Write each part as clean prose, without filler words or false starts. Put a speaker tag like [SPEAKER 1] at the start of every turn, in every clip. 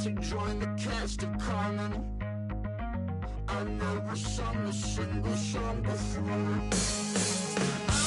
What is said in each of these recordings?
[SPEAKER 1] to join the cast of Carmen. I never sung a single song before. I don't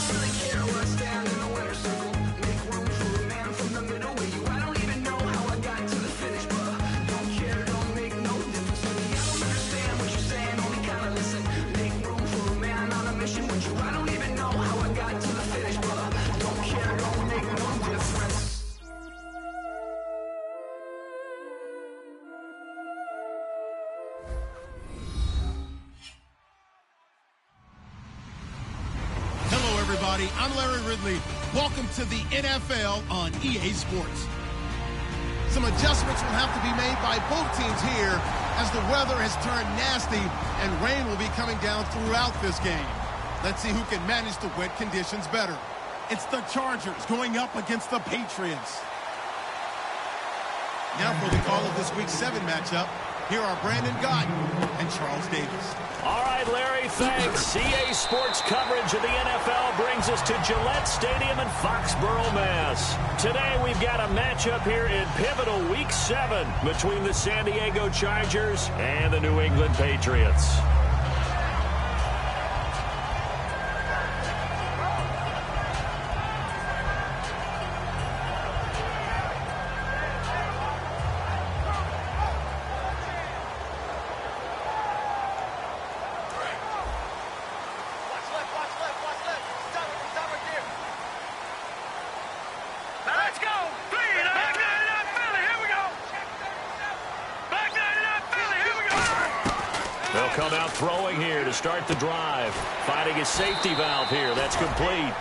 [SPEAKER 1] really care where I stand in the winner's circle. Make room for a man from the middle with you. I don't even know how I got to the finish, but don't care, don't make no difference to me. I don't understand what you're saying, only kinda listen. Make room for a man on a mission with you. I don't even know how I got to the finish, but don't care, don't make no difference.
[SPEAKER 2] I'm Larry Ridley. Welcome to the NFL on EA Sports. Some adjustments will have to be made by both teams here as the weather has turned nasty and rain will be coming down throughout this game. Let's see who can manage the wet conditions better. It's the Chargers going up against the Patriots. Now for the call of this week's 7 matchup. Here are Brandon Gotton and Charles Davis.
[SPEAKER 3] All right, Larry, thanks. EA Sports coverage of the NFL brings us to Gillette Stadium in Foxborough, Mass. Today, we've got a matchup here in pivotal Week 7 between the San Diego Chargers and the New England Patriots. Come out throwing here to start the drive. Finding his safety valve here. That's complete.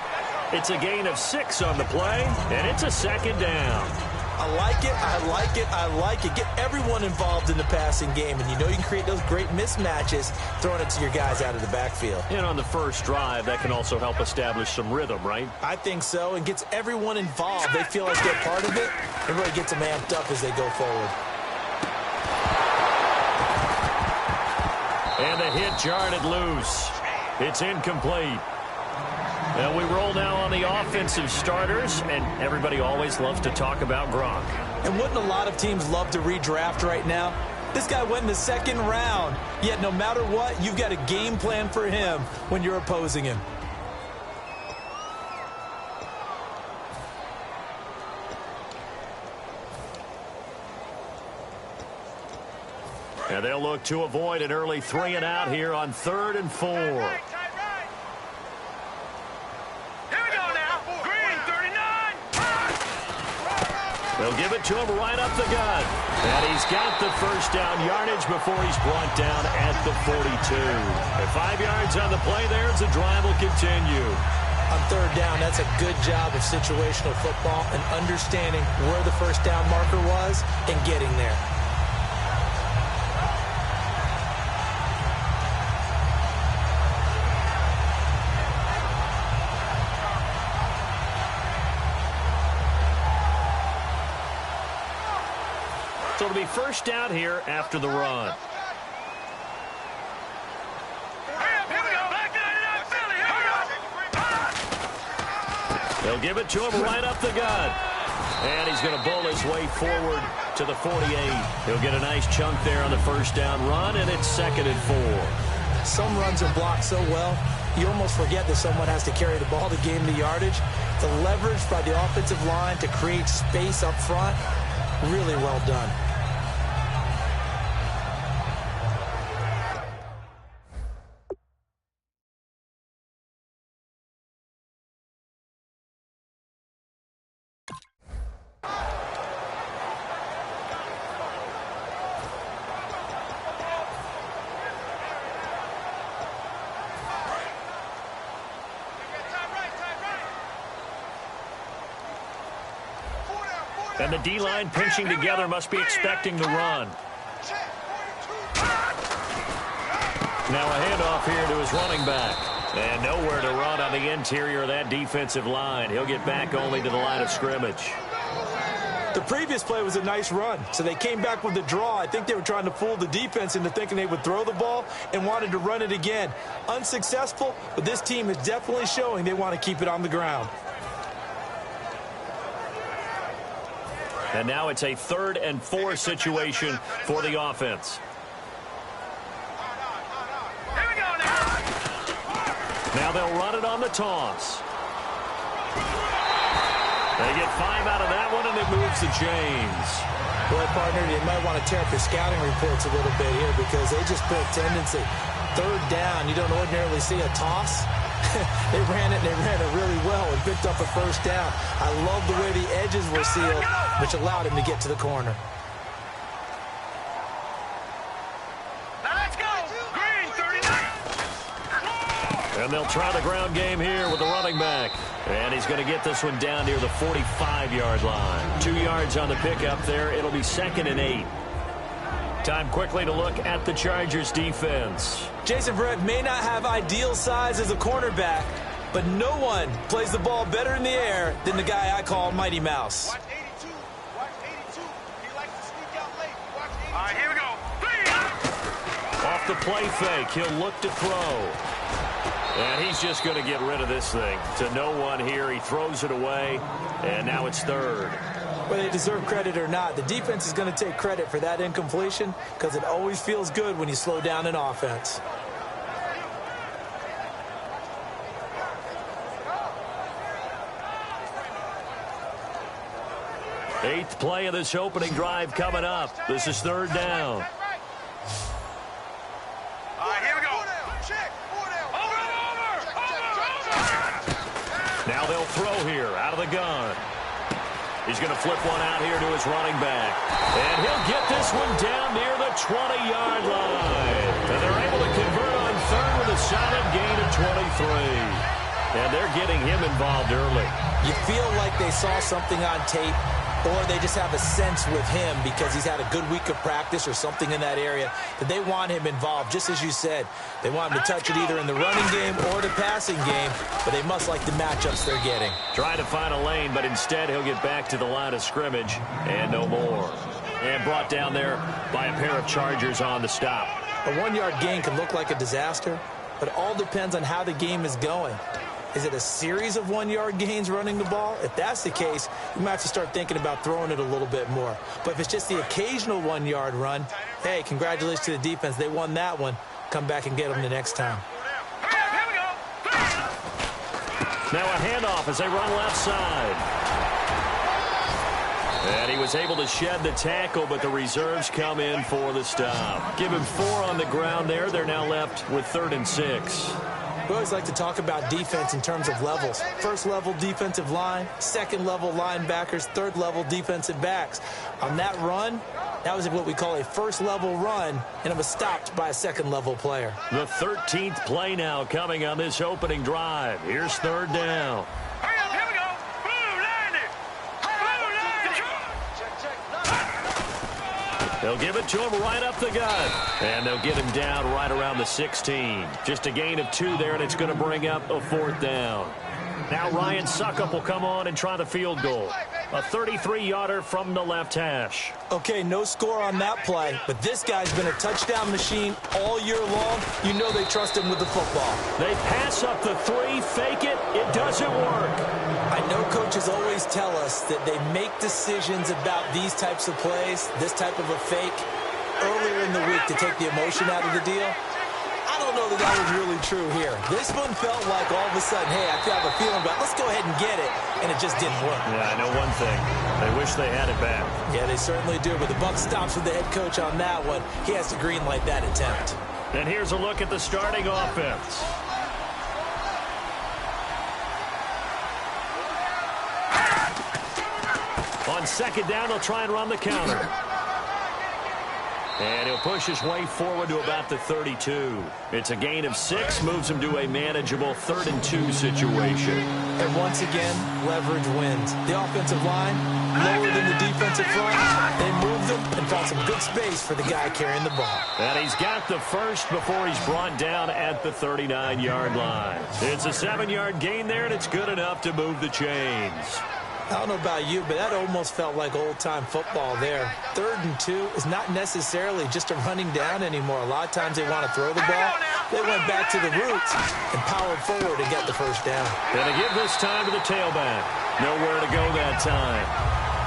[SPEAKER 3] It's a gain of 6 on the play, and it's a second down.
[SPEAKER 4] I like it, I like it, I like it. Get everyone involved in the passing game, and you know you can create those great mismatches throwing it to your guys out of the backfield.
[SPEAKER 3] And on the first drive, that can also help establish some rhythm, right?
[SPEAKER 4] I think so, and gets everyone involved. They feel like they're part of it. Everybody gets them amped up as they go forward.
[SPEAKER 3] And the hit jarred it loose. It's incomplete. And we roll now on the offensive starters, and everybody always loves to talk about Gronk.
[SPEAKER 4] And wouldn't a lot of teams love to redraft right now? This guy went in the 2nd round, yet no matter what, you've got a game plan for him when you're opposing him.
[SPEAKER 3] And they'll look to avoid an early 3 and out here on 3rd and 4.
[SPEAKER 5] Here we go now. Green, 39.
[SPEAKER 3] They'll give it to him right up the gut. And he's got the first down yardage before he's brought down at the 42. And 5 yards on the play there as the drive will continue.
[SPEAKER 4] On 3rd down, that's a good job of situational football and understanding where the first down marker was and getting there.
[SPEAKER 3] So it'll be first down here after the run. They'll give it to him right up the gut. And he's going to bull his way forward to the 48. He'll get a nice chunk there on the first down run, and it's 2nd and 4.
[SPEAKER 4] Some runs are blocked so well, you almost forget that someone has to carry the ball to gain the yardage. The leverage by the offensive line to create space up front, really well done.
[SPEAKER 3] And the D-line pinching together must be expecting the run. Now a handoff here to his running back. And nowhere to run on the interior of that defensive line. He'll get back only to the line of scrimmage.
[SPEAKER 4] The previous play was a nice run, so they came back with the draw. I think they were trying to fool the defense into thinking they would throw the ball and wanted to run it again. Unsuccessful, but this team is definitely showing they want to keep it on the ground.
[SPEAKER 3] And now it's a 3rd and 4 situation for the offense.
[SPEAKER 5] Here we go now.
[SPEAKER 3] Now they'll run it on the toss. They get 5 out of that one, and it moves the chains.
[SPEAKER 4] Boy, partner, you might want to tear up your scouting reports a little bit here because they just put a tendency. 3rd down, you don't ordinarily see a toss. They ran it, and they ran it really well and picked up a 1st down. I love the way the edges were sealed, which allowed him to get to the corner.
[SPEAKER 5] Now let's go. Green, 39.
[SPEAKER 3] And they'll try the ground game here with the running back. And he's going to get this one down near the 45-yard line. 2 yards on the pickup there. It'll be 2nd and 8. Time quickly to look at the Chargers defense.
[SPEAKER 4] Jason Verrett may not have ideal size as a cornerback, but no one plays the ball better in the air than the guy I call Mighty Mouse.
[SPEAKER 5] Watch 82. Watch 82. He likes to sneak out late. Watch 82. All right, here we go. 3.
[SPEAKER 3] Off the play fake, he'll look to throw. And he's just going to get rid of this thing. To no one here, he throws it away, and now it's 3rd.
[SPEAKER 4] Whether they deserve credit or not, the defense is going to take credit for that incompletion because it always feels good when you slow down an offense.
[SPEAKER 3] Eighth play of this opening drive coming up. This is 3rd down.
[SPEAKER 5] All right, here we go. Over.
[SPEAKER 3] Now they'll throw here out of the gun. He's going to flip one out here to his running back. And he'll get this one down near the 20-yard line. And they're able to convert on 3rd with a solid gain of 23. And they're getting him involved early.
[SPEAKER 4] You feel like they saw something on tape, or they just have a sense with him because he's had a good week of practice or something in that area that they want him involved, just as you said. They want him to touch it either in the running game or the passing game, but they must like the matchups they're getting.
[SPEAKER 3] Trying to find a lane, but instead he'll get back to the line of scrimmage and no more. And brought down there by a pair of Chargers on the stop.
[SPEAKER 4] A 1-yard gain can look like a disaster, but it all depends on how the game is going. Is it a series of 1-yard gains running the ball? If that's the case, you might have to start thinking about throwing it a little bit more. But if it's just the occasional 1-yard run, hey, congratulations to the defense. They won that one. Come back and get them the next time.
[SPEAKER 5] Here we go.
[SPEAKER 3] Now a handoff as they run left side. And he was able to shed the tackle, but the reserves come in for the stop. Give him 4 on the ground there. They're now left with 3rd and 6.
[SPEAKER 4] We always like to talk about defense in terms of levels. 1st level defensive line, 2nd level linebackers, 3rd level defensive backs. On that run, that was what we call a 1st level run, and it was stopped by a 2nd level player.
[SPEAKER 3] The 13th play now coming on this opening drive. Here's 3rd down.
[SPEAKER 5] Hurry up, here we go. Blue line it. Blue line it.
[SPEAKER 3] They'll give it to him right up the gut. And they'll get him down right around the 16. Just a gain of 2 there, and it's going to bring up a 4th down. Now Ryan Suckup will come on and try the field goal. A 33-yarder from the left hash.
[SPEAKER 4] Okay, no score on that play, but this guy's been a touchdown machine all year long. You know they trust him with the football.
[SPEAKER 3] They pass up the 3, fake it. It doesn't work.
[SPEAKER 4] I know coaches always tell us that they make decisions about these types of plays, this type of a fake, earlier in the week to take the emotion out of the deal. I don't know that that was really true here. This one felt like all of a sudden, hey, I have a feeling about let's go ahead and get it, and it just didn't work.
[SPEAKER 3] Yeah, I know one thing. They wish they had it back.
[SPEAKER 4] Yeah, they certainly do, but the buck stops with the head coach on that one. He has to greenlight that attempt.
[SPEAKER 3] And here's a look at the starting offense. On 2nd down, they'll try and run the counter. And he'll push his way forward to about the 32. It's a gain of 6, moves him to a manageable 3rd and 2 situation.
[SPEAKER 4] And once again, leverage wins. The offensive line, lower than the defensive front. They moved them and found some good space for the guy carrying the ball.
[SPEAKER 3] And he's got the first before he's brought down at the 39-yard line. It's a 7-yard gain there, and it's good enough to move the chains.
[SPEAKER 4] I don't know about you, but that almost felt like old-time football there. 3rd and 2 is not necessarily just a running down anymore. A lot of times they want to throw the ball. They went back to the roots and powered forward and get the 1st down.
[SPEAKER 3] Going to give this time to the tailback. Nowhere to go that time.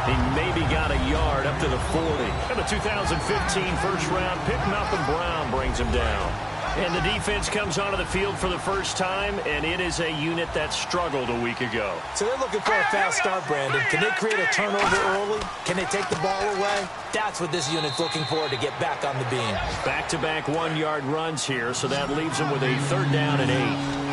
[SPEAKER 3] He maybe got a yard up to the 40. And the 2015 first-round pick, Malcolm Brown, brings him down. And the defense comes onto the field for the first time, and it is a unit that struggled a week ago.
[SPEAKER 4] So they're looking for a fast start, Brandon. Can they create a turnover early? Can they take the ball away? That's what this unit's looking for to get back on the beam.
[SPEAKER 3] Back-to-back one-yard runs here, so that leaves them with a 3rd down and 8.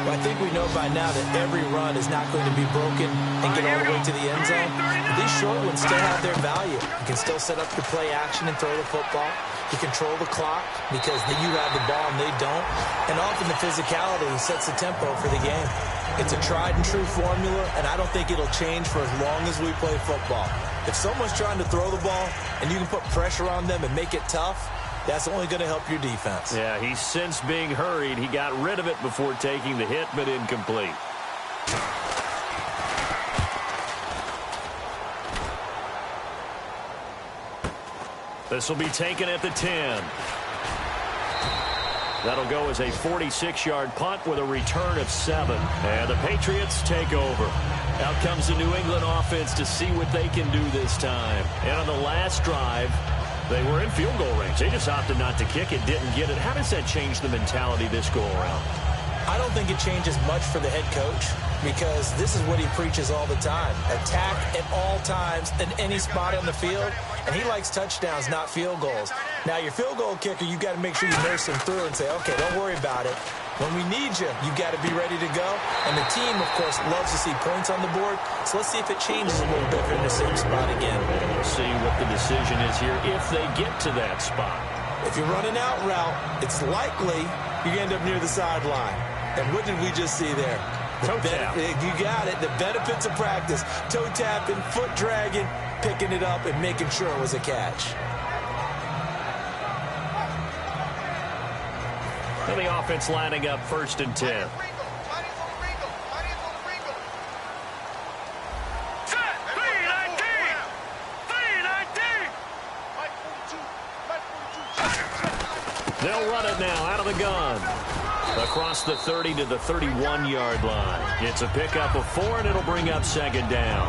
[SPEAKER 4] Well, I think we know by now that every run is not going to be broken and get all the way to the end zone. But these short ones still have their value. You can still set up your play action and throw the football. You control the clock because you have the ball and they don't. And often the physicality sets the tempo for the game. It's a tried and true formula, and I don't think it'll change for as long as we play football. If someone's trying to throw the ball and you can put pressure on them and make it tough, that's only going to help your defense.
[SPEAKER 3] Yeah, he's since being hurried. He got rid of it before taking the hit, but incomplete. This will be taken at the 10. That'll go as a 46-yard punt with a return of 7. And the Patriots take over. Out comes the New England offense to see what they can do this time. And on the last drive, they were in field goal range. They just opted not to kick it, didn't get it. How does that change the mentality this go-around?
[SPEAKER 4] I don't think it changes much for the head coach because this is what he preaches all the time. Attack at all times in any spot on the field, and he likes touchdowns, not field goals. Now, your field goal kicker, you've got to make sure you nurse him through and say, okay, don't worry about it. When we need you, you've got to be ready to go. And the team, of course, loves to see points on the board. So let's see if it changes a little bit in the same spot again.
[SPEAKER 3] We'll see what the decision is here if they get to that spot.
[SPEAKER 4] If you're running out route, it's likely you end up near the sideline. And what did we just see there?
[SPEAKER 3] Toe tap.
[SPEAKER 4] You got it. The benefits of practice. Toe tapping, foot dragging, picking it up, and making sure it was a catch.
[SPEAKER 3] And the offense lining up 1st and 10. They'll run it now out of the gun. Across the 30 to the 31-yard line. It's a pickup of 4, and it'll bring up 2nd down.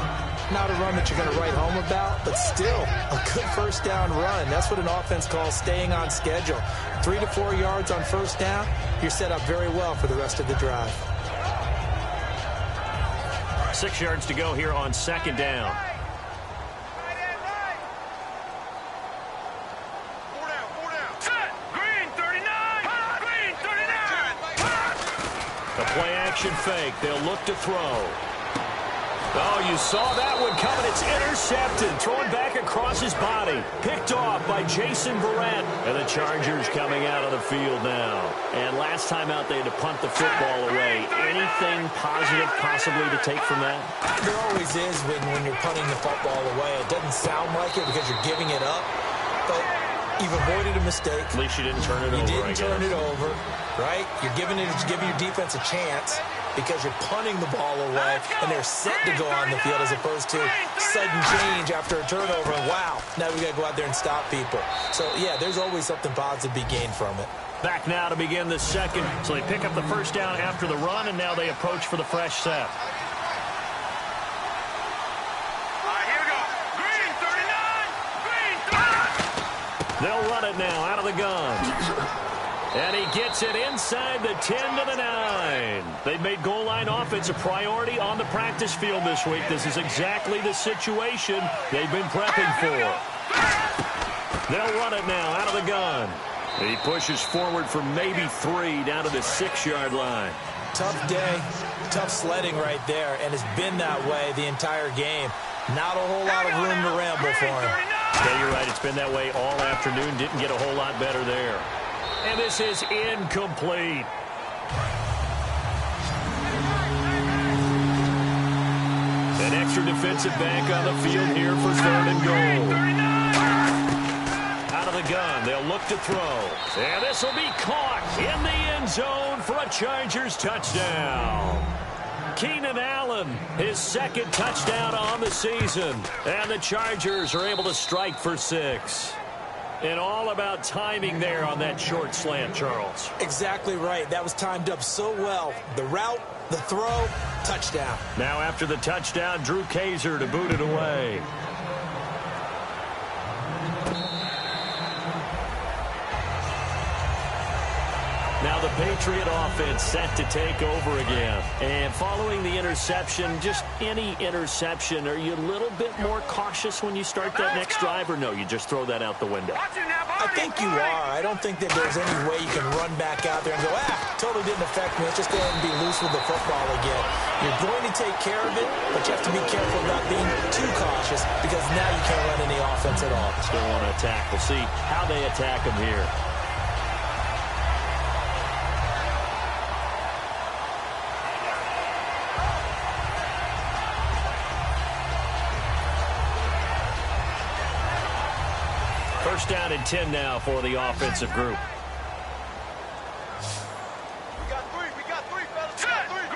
[SPEAKER 4] Not a run that you're going to write home about, but still a good 1st down run. That's what an offense calls staying on schedule. 3 to 4 yards on 1st down, you're set up very well for the rest of the drive.
[SPEAKER 3] 6 yards to go here on 2nd down. The play-action fake. They'll look to throw. Oh, you saw that one coming. It's intercepted. Thrown back across his body. Picked off by Jason Verrett. And the Chargers coming out of the field now. And last time out, they had to punt the football away. Anything positive possibly to take from that?
[SPEAKER 4] There always is when you're punting the football away. It doesn't sound like it because you're giving it up. But you've avoided a mistake.
[SPEAKER 3] At least you didn't turn it over.
[SPEAKER 4] You didn't turn it over, right? You're giving your defense a chance because you're punting the ball away, and they're set to go on the field as opposed to sudden change after a turnover. And wow, now we got to go out there and stop people. So, yeah, there's always something positive to be gained from it.
[SPEAKER 3] Back now to begin the 2nd. So they pick up the 1st down after the run, and now they approach for the fresh set. They'll run it now out of the gun. And he gets it inside the 10 to the 9. They've made goal line offense a priority on the practice field this week. This is exactly the situation they've been prepping for. They'll run it now out of the gun. He pushes forward for maybe 3 down to the 6-yard line.
[SPEAKER 4] Tough day, tough sledding right there, and it's been that way the entire game. Not a whole lot of room to ramble for him.
[SPEAKER 3] Yeah, you're right. It's been that way all afternoon. Didn't get a whole lot better there. And this is incomplete. An extra defensive back on the field here for 3rd and goal. Out of the gun, they'll look to throw. And this will be caught in the end zone for a Chargers touchdown. Keenan Allen, his 2nd touchdown on the season. And the Chargers are able to strike for 6. And all about timing there on that short slant, Charles.
[SPEAKER 4] Exactly right. That was timed up so well. The route, the throw, touchdown.
[SPEAKER 3] Now after the touchdown, Drew Kaiser to boot it away. Now the Patriot offense set to take over again. And following the interception, just any interception, are you a little bit more cautious when you start that next drive, or no, you just throw that out the window?
[SPEAKER 4] I think you are. I don't think that there's any way you can run back out there and go, totally didn't affect me. Let's just go ahead and be loose with the football again. You're going to take care of it, but you have to be careful about being too cautious because now you can't run any offense at all.
[SPEAKER 3] Still want to attack. We'll see how they attack him here. First down and 10 now for the offensive group.
[SPEAKER 5] We got three, fellas.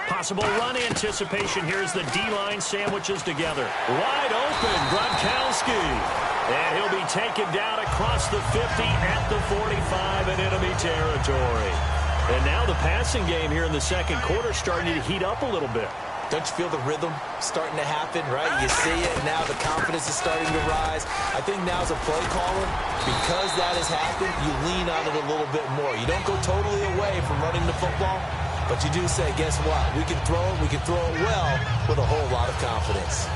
[SPEAKER 3] Possible run anticipation. Here's the D-line sandwiches together. Wide open, Gronkowski. And he'll be taken down across the 50 at the 45 in enemy territory. And now the passing game here in the second quarter starting to heat up a little bit.
[SPEAKER 4] Don't you feel the rhythm starting to happen, right? You see it, now the confidence is starting to rise. I think now as a play caller, because that has happened, you lean on it a little bit more. You don't go totally away from running the football, but you do say, guess what? We can throw it well with a whole lot of confidence.